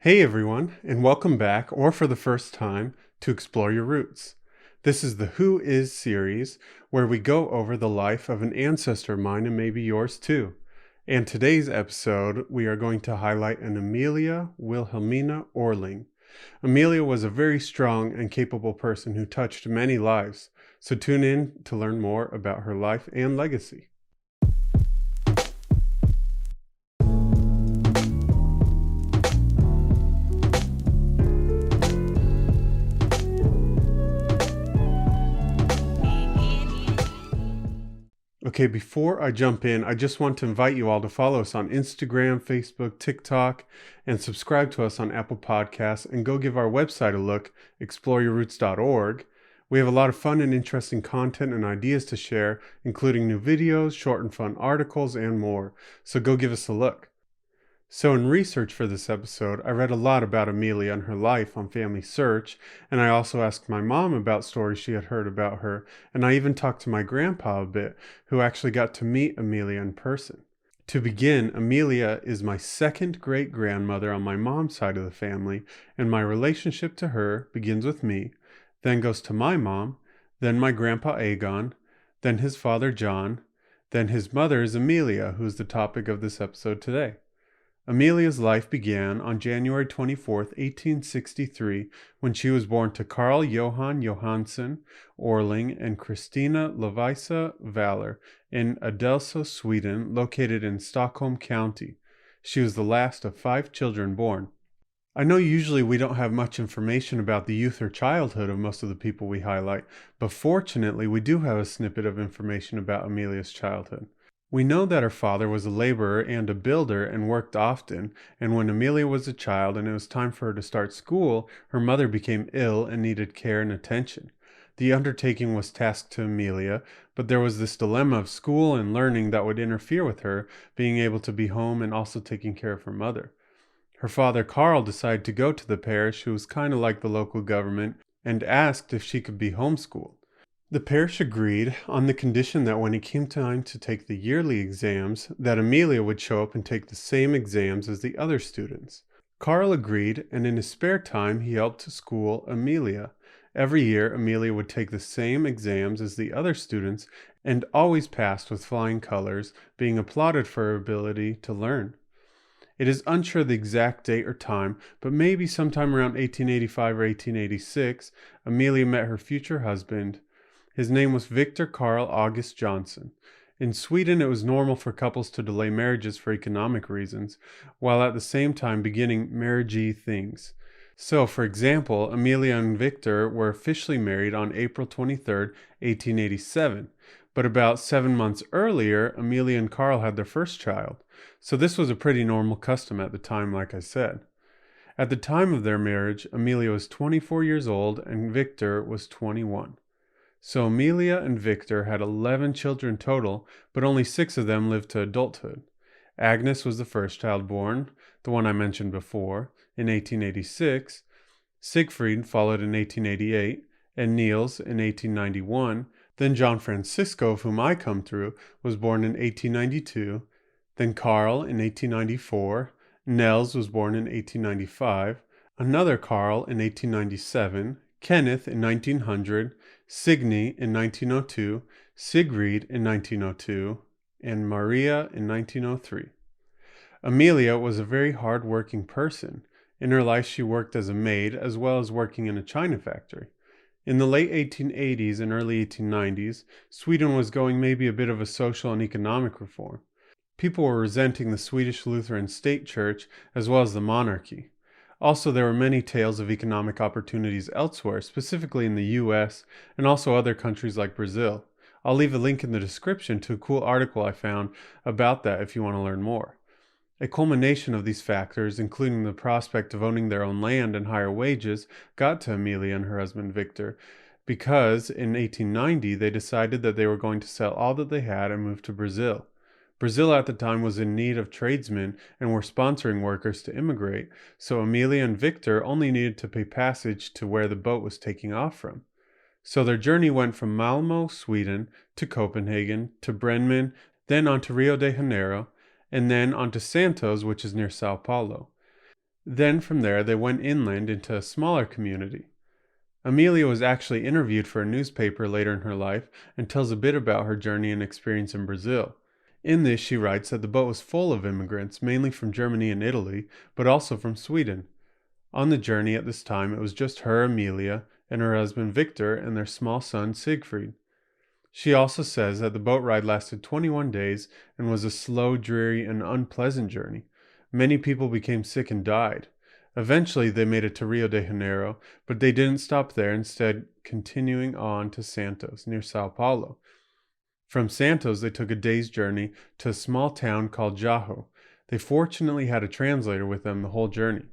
Hey everyone, and welcome back, or for the first time, to Explore Your Roots. This is the Who Is series, where we go over the life of an ancestor of mine and maybe yours too. And today's episode, we are going to highlight an Emelia Wilhelmina Orling. Emelia was a very strong and capable person who touched many lives, so tune in to learn more about her life and legacy. Okay, before I jump in, I just want to invite you all to follow us on Instagram, Facebook, TikTok, and subscribe to us on Apple Podcasts, and go give our website a look, exploreyourroots.org. We have a lot of fun and interesting content and ideas to share, including new videos, short and fun articles, and more. So go give us a look. So in research for this episode, I read a lot about Emelia and her life on Family Search, and I also asked my mom about stories she had heard about her, and I even talked to my grandpa a bit, who actually got to meet Emelia in person. To begin, Emelia is my second great-grandmother on my mom's side of the family, and my relationship to her begins with me, then goes to my mom, then my grandpa Aegon, then his father John, then his mother is Emelia, who is the topic of this episode today. Emelia's life began on January 24, 1863, when she was born to Carl Johan Johansson Orling and Christina Lovisa Valler in Adelso, Sweden, located in Stockholm County. She was the last of 5 children born. I know usually we don't have much information about the youth or childhood of most of the people we highlight, but fortunately we do have a snippet of information about Emelia's childhood. We know that her father was a laborer and a builder and worked often, and when Emelia was a child and it was time for her to start school, her mother became ill and needed care and attention. The undertaking was tasked to Emelia, but there was this dilemma of school and learning that would interfere with her being able to be home and also taking care of her mother. Her father Carl decided to go to the parish, who was kind of like the local government, and asked if she could be homeschooled. The parish agreed on the condition that when it came time to take the yearly exams, that Emelia would show up and take the same exams as the other students. Carl agreed, and in his spare time he helped to school Emelia. Every year, Emelia would take the same exams as the other students and always passed with flying colors, being applauded for her ability to learn. It is unsure the exact date or time, but maybe sometime around 1885 or 1886, Emelia met her future husband. His name was Victor Carl August Johnson. In Sweden, it was normal for couples to delay marriages for economic reasons, while at the same time beginning marriagey things. So, for example, Emelia and Victor were officially married on April 23, 1887, but about 7 months earlier, Emelia and Carl had their first child. So this was a pretty normal custom at the time, like I said. At the time of their marriage, Emelia was 24 years old and Victor was 21. So Emelia and Victor had 11 children total, but only 6 of them lived to adulthood. Agnes was the first child born, the one I mentioned before, in 1886. Siegfried followed in 1888, and Niels in 1891. Then John Francisco, of whom I come through, was born in 1892. Then Carl in 1894. Nels was born in 1895. Another Carl in 1897. Kenneth in 1900. Signe in 1902, Sigrid in 1902, and Maria in 1903. Emelia was a very hard-working person. In her life, she worked as a maid as well as working in a china factory. In the late 1880s and early 1890s, Sweden was going maybe a bit of a social and economic reform. People were resenting the Swedish Lutheran state church as well as the monarchy. Also, there were many tales of economic opportunities elsewhere, specifically in the US and also other countries like Brazil. I'll leave a link in the description to a cool article I found about that if you want to learn more. A culmination of these factors, including the prospect of owning their own land and higher wages, got to Emelia and her husband Victor, because in 1890 they decided that they were going to sell all that they had and move to Brazil. Brazil at the time was in need of tradesmen and were sponsoring workers to immigrate, so Emelia and Victor only needed to pay passage to where the boat was taking off from. So their journey went from Malmö, Sweden, to Copenhagen, to Bremen, then on to Rio de Janeiro, and then on to Santos, which is near Sao Paulo. Then from there, they went inland into a smaller community. Emelia was actually interviewed for a newspaper later in her life and tells a bit about her journey and experience in Brazil. In this, she writes that the boat was full of immigrants, mainly from Germany and Italy, but also from Sweden. On the journey at this time, it was just her, Emelia, and her husband Victor, and their small son Siegfried. She also says that the boat ride lasted 21 days and was a slow, dreary, and unpleasant journey. Many people became sick and died. Eventually, they made it to Rio de Janeiro, but they didn't stop there, instead continuing on to Santos, near Sao Paulo. From Santos, they took a day's journey to a small town called Jaho. They fortunately had a translator with them the whole journey.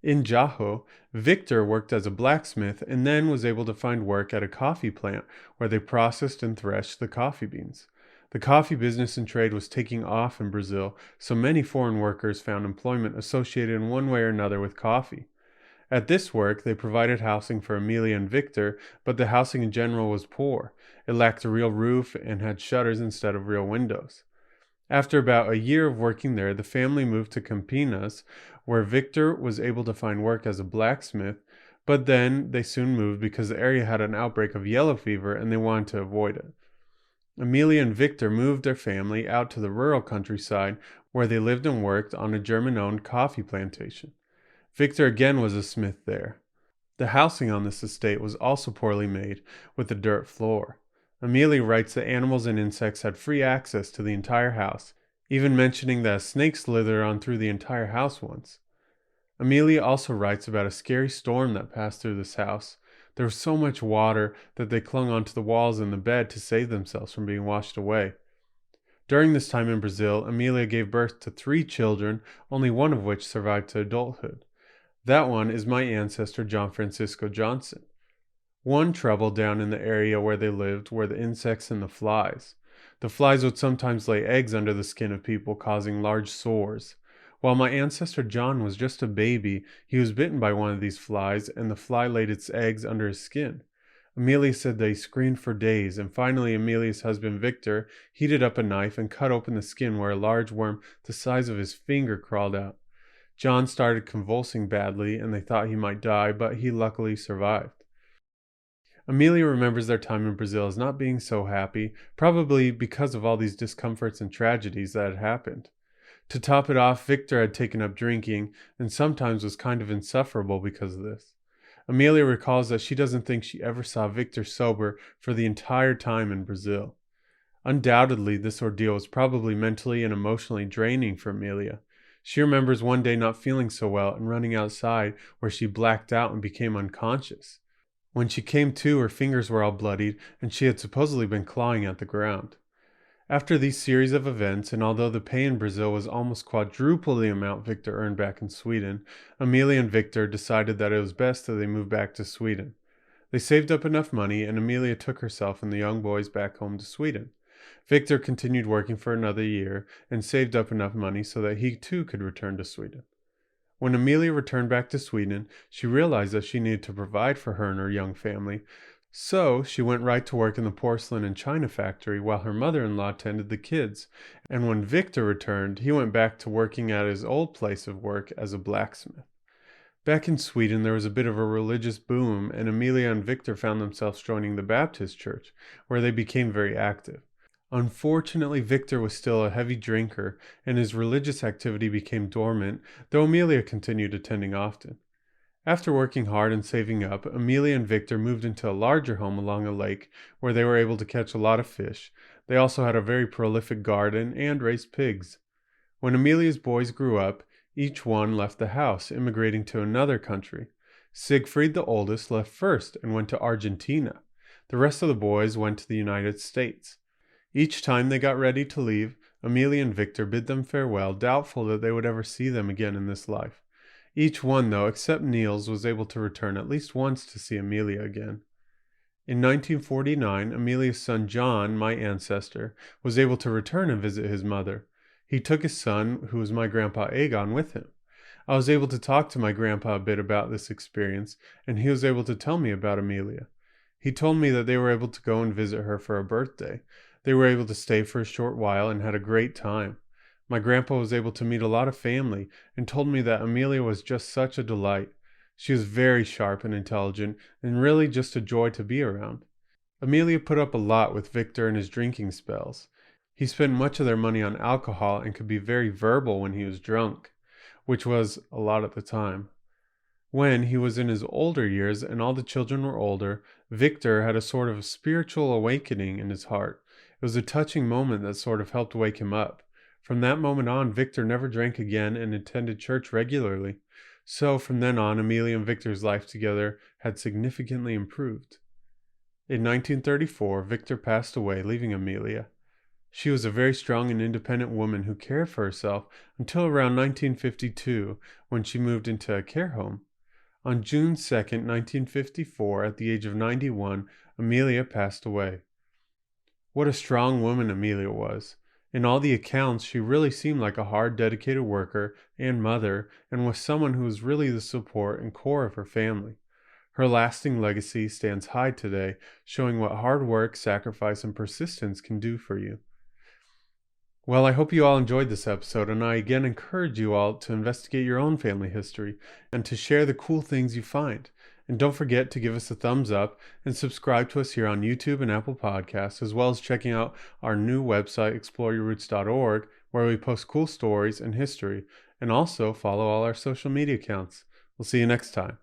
In Jaho, Victor worked as a blacksmith and then was able to find work at a coffee plant where they processed and threshed the coffee beans. The coffee business and trade was taking off in Brazil, so many foreign workers found employment associated in one way or another with coffee. At this work, they provided housing for Emelia and Victor, but the housing in general was poor. It lacked a real roof and had shutters instead of real windows. After about a year of working there, the family moved to Campinas, where Victor was able to find work as a blacksmith, but then they soon moved because the area had an outbreak of yellow fever and they wanted to avoid it. Emelia and Victor moved their family out to the rural countryside where they lived and worked on a German-owned coffee plantation. Victor again was a smith there. The housing on this estate was also poorly made, with a dirt floor. Emelia writes that animals and insects had free access to the entire house, even mentioning that a snake slithered on through the entire house once. Emelia also writes about a scary storm that passed through this house. There was so much water that they clung onto the walls and the bed to save themselves from being washed away. During this time in Brazil, Emelia gave birth to 3 children, only one of which survived to adulthood. That one is my ancestor John Francisco Johnson. One trouble down in the area where they lived were the insects and the flies. The flies would sometimes lay eggs under the skin of people, causing large sores. While my ancestor John was just a baby, he was bitten by one of these flies, and the fly laid its eggs under his skin. Emelia said they screamed for days, and finally Emelia's husband Victor heated up a knife and cut open the skin where a large worm the size of his finger crawled out. John started convulsing badly, and they thought he might die, but he luckily survived. Emelia remembers their time in Brazil as not being so happy, probably because of all these discomforts and tragedies that had happened. To top it off, Victor had taken up drinking, and sometimes was kind of insufferable because of this. Emelia recalls that she doesn't think she ever saw Victor sober for the entire time in Brazil. Undoubtedly, this ordeal was probably mentally and emotionally draining for Emelia. She remembers one day not feeling so well and running outside, where she blacked out and became unconscious. When she came to, her fingers were all bloodied, and she had supposedly been clawing at the ground. After these series of events, and although the pay in Brazil was almost quadruple the amount Victor earned back in Sweden, Emelia and Victor decided that it was best that they move back to Sweden. They saved up enough money, and Emelia took herself and the young boys back home to Sweden. Victor continued working for another year and saved up enough money so that he too could return to Sweden. When Emelia returned back to Sweden, she realized that she needed to provide for her and her young family, so she went right to work in the porcelain and china factory while her mother-in-law tended the kids, and when Victor returned, he went back to working at his old place of work as a blacksmith. Back in Sweden, there was a bit of a religious boom, and Emelia and Victor found themselves joining the Baptist church, where they became very active. Unfortunately, Victor was still a heavy drinker, and his religious activity became dormant, though Emelia continued attending often. After working hard and saving up, Emelia and Victor moved into a larger home along a lake where they were able to catch a lot of fish. They also had a very prolific garden and raised pigs. When Emelia's boys grew up, each one left the house, immigrating to another country. Siegfried, the oldest, left first and went to Argentina. The rest of the boys went to the United States. Each time they got ready to leave, Emelia and Victor bid them farewell, doubtful that they would ever see them again in this life. Each one, though, except Niels, was able to return at least once to see Emelia again. In 1949, Emelia's son John, my ancestor, was able to return and visit his mother. He took his son, who was my grandpa Aegon, with him. I was able to talk to my grandpa a bit about this experience, and he was able to tell me about Emelia. He told me that they were able to go and visit her for her birthday. They were able to stay for a short while and had a great time. My grandpa was able to meet a lot of family and told me that Emelia was just such a delight. She was very sharp and intelligent and really just a joy to be around. Emelia put up a lot with Victor and his drinking spells. He spent much of their money on alcohol and could be very verbal when he was drunk, which was a lot at the time. When he was in his older years and all the children were older, Victor had a sort of spiritual awakening in his heart. It was a touching moment that sort of helped wake him up. From that moment on, Victor never drank again and attended church regularly. So from then on, Emelia and Victor's life together had significantly improved. In 1934, Victor passed away, leaving Emelia. She was a very strong and independent woman who cared for herself until around 1952, when she moved into a care home. On June 2nd, 1954, at the age of 91, Emelia passed away. What a strong woman Emelia was. In all the accounts, she really seemed like a hard, dedicated worker and mother, and was someone who was really the support and core of her family. Her lasting legacy stands high today, showing what hard work, sacrifice, and persistence can do for you. Well, I hope you all enjoyed this episode, and I again encourage you all to investigate your own family history and to share the cool things you find. And don't forget to give us a thumbs up and subscribe to us here on YouTube and Apple Podcasts, as well as checking out our new website, exploreyourroots.org, where we post cool stories and history, and also follow all our social media accounts. We'll see you next time.